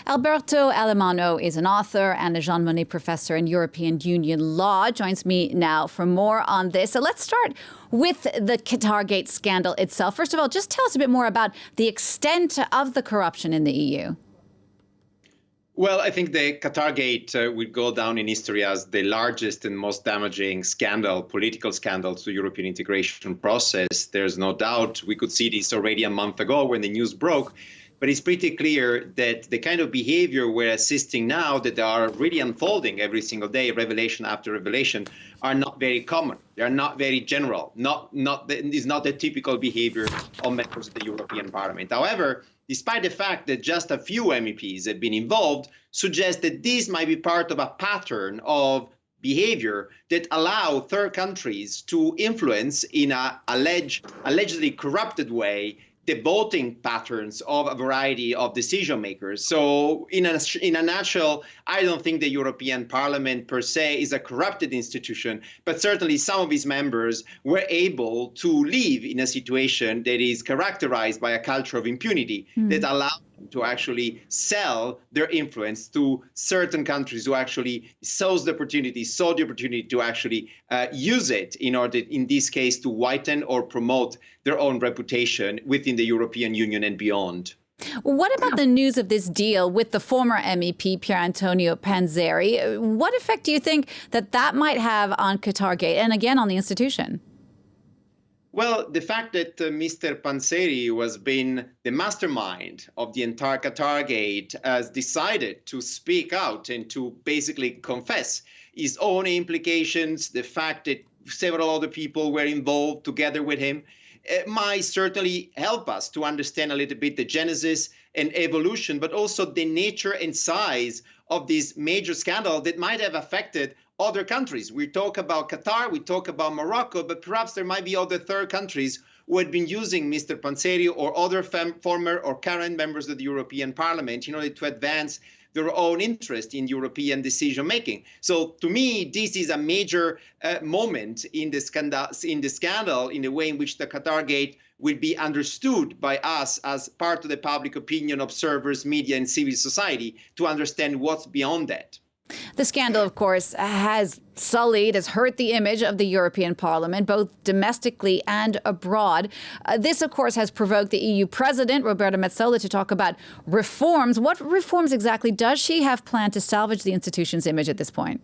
Alberto Alemanno is an author and a Monnet Professor in European Union law. Joins me now for more on this. So let's start with the Qatargate scandal itself. First of all, just tell us a bit more about the extent of the corruption in the EU. Well, I think the Qatargate will go down in history as the largest and most damaging scandal, political scandal to the European integration process. There's no doubt. We could see this already a month ago when the news broke. But it's pretty clear that the kind of behavior we're assisting now that are really unfolding every single day, revelation after revelation, are not very common. They are not very general. Is not the typical behavior of members of the European Parliament. However, despite the fact that just a few MEPs have been involved, suggests that this might be part of a pattern of behavior that allow third countries to influence in a allegedly corrupted way the voting patterns of a variety of decision makers. So in a nutshell, I don't think the European Parliament per se is a corrupted institution, but certainly some of its members were able to live in a situation that is characterized by a culture of impunity that allows them to actually sell their influence to certain countries who actually saw the opportunity to actually use it in order, in this case, to whiten or promote their own reputation within the European Union and beyond. What about the news of this deal with the former MEP, Pierre Panzeri? What effect do you think that might have on Qatargate and again on the institution? Well, the fact that Mr. Panzeri was been the mastermind of the entire Qatargate has decided to speak out and to basically confess his own implications, the fact that several other people were involved together with him, might certainly help us to understand a little bit the genesis and evolution, but also the nature and size of this major scandal that might have affected other countries. We talk about Qatar, we talk about Morocco, but perhaps there might be other third countries who had been using Mr. Panzeri or other former or current members of the European Parliament in order to advance their own interest in European decision-making. So to me, this is a major moment in the scandal, in the way in which the Qatargate will be understood by us as part of the public opinion, observers, media, and civil society to understand what's beyond that. The scandal, of course, has hurt the image of the European Parliament, both domestically and abroad. This, of course, has provoked the EU President, Roberta Metsola, to talk about reforms. What reforms exactly does she have planned to salvage the institution's image at this point?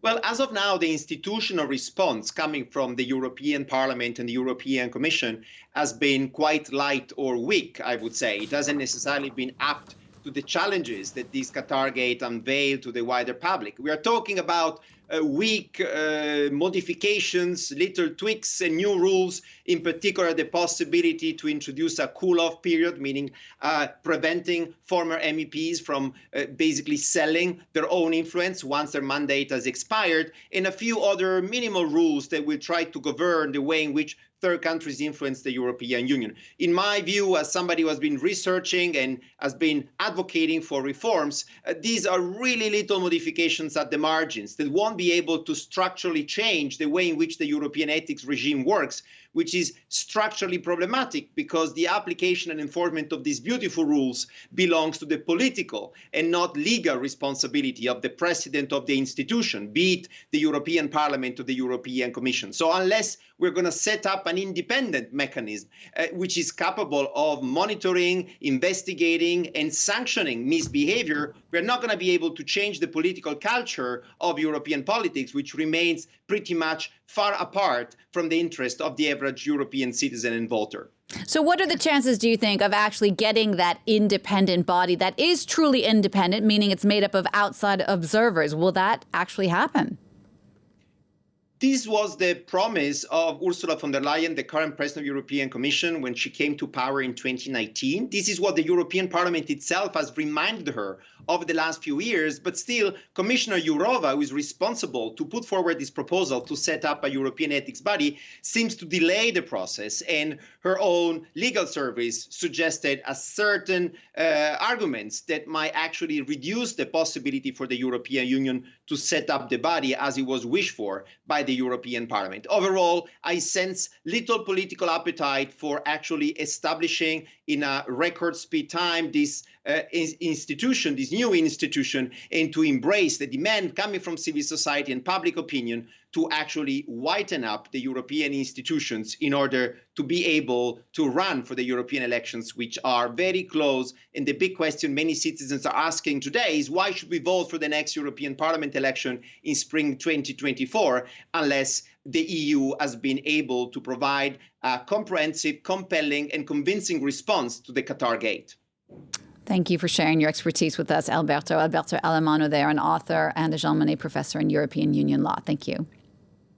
Well, as of now, the institutional response coming from the European Parliament and the European Commission has been quite light or weak, I would say. It hasn't necessarily been apt to the challenges that this Qatargate unveiled to the wider public. We are talking about weak modifications, little tweaks and new rules, in particular the possibility to introduce a cool-off period, meaning preventing former MEPs from basically selling their own influence once their mandate has expired, and a few other minimal rules that will try to govern the way in which third countries influence the European Union. In my view, as somebody who has been researching and has been advocating for reforms, these are really little modifications at the margins that won't be able to structurally change the way in which the European ethics regime works, which is structurally problematic because the application and enforcement of these beautiful rules belongs to the political and not legal responsibility of the president of the institution, be it the European Parliament or the European Commission. So unless we're going to set up an independent mechanism which is capable of monitoring, investigating, and sanctioning misbehavior, we're not going to be able to change the political culture of European politics, which remains pretty much far apart from the interest of the average European citizen and voter. So what are the chances, do you think, of actually getting that independent body that is truly independent, meaning it's made up of outside observers? Will that actually happen? This was the promise of Ursula von der Leyen, the current president of the European Commission, when she came to power in 2019. This is what the European Parliament itself has reminded her over the last few years. But still, Commissioner Jourova, who is responsible to put forward this proposal to set up a European ethics body, seems to delay the process. And her own legal service suggested a certain arguments that might actually reduce the possibility for the European Union to set up the body as it was wished for by the European Parliament. Overall, I sense little political appetite for actually establishing in a record speed time this institution, this new institution, and to embrace the demand coming from civil society and public opinion to actually whiten up the European institutions in order to be able to run for the European elections, which are very close. And the big question many citizens are asking today is, why should we vote for the next European Parliament election in spring 2024 unless the EU has been able to provide a comprehensive, compelling and convincing response to the Qatargate? Thank you for sharing your expertise with us, Alberto Alemanno there, an author and a Jean Monnet Professor in European Union law. Thank you.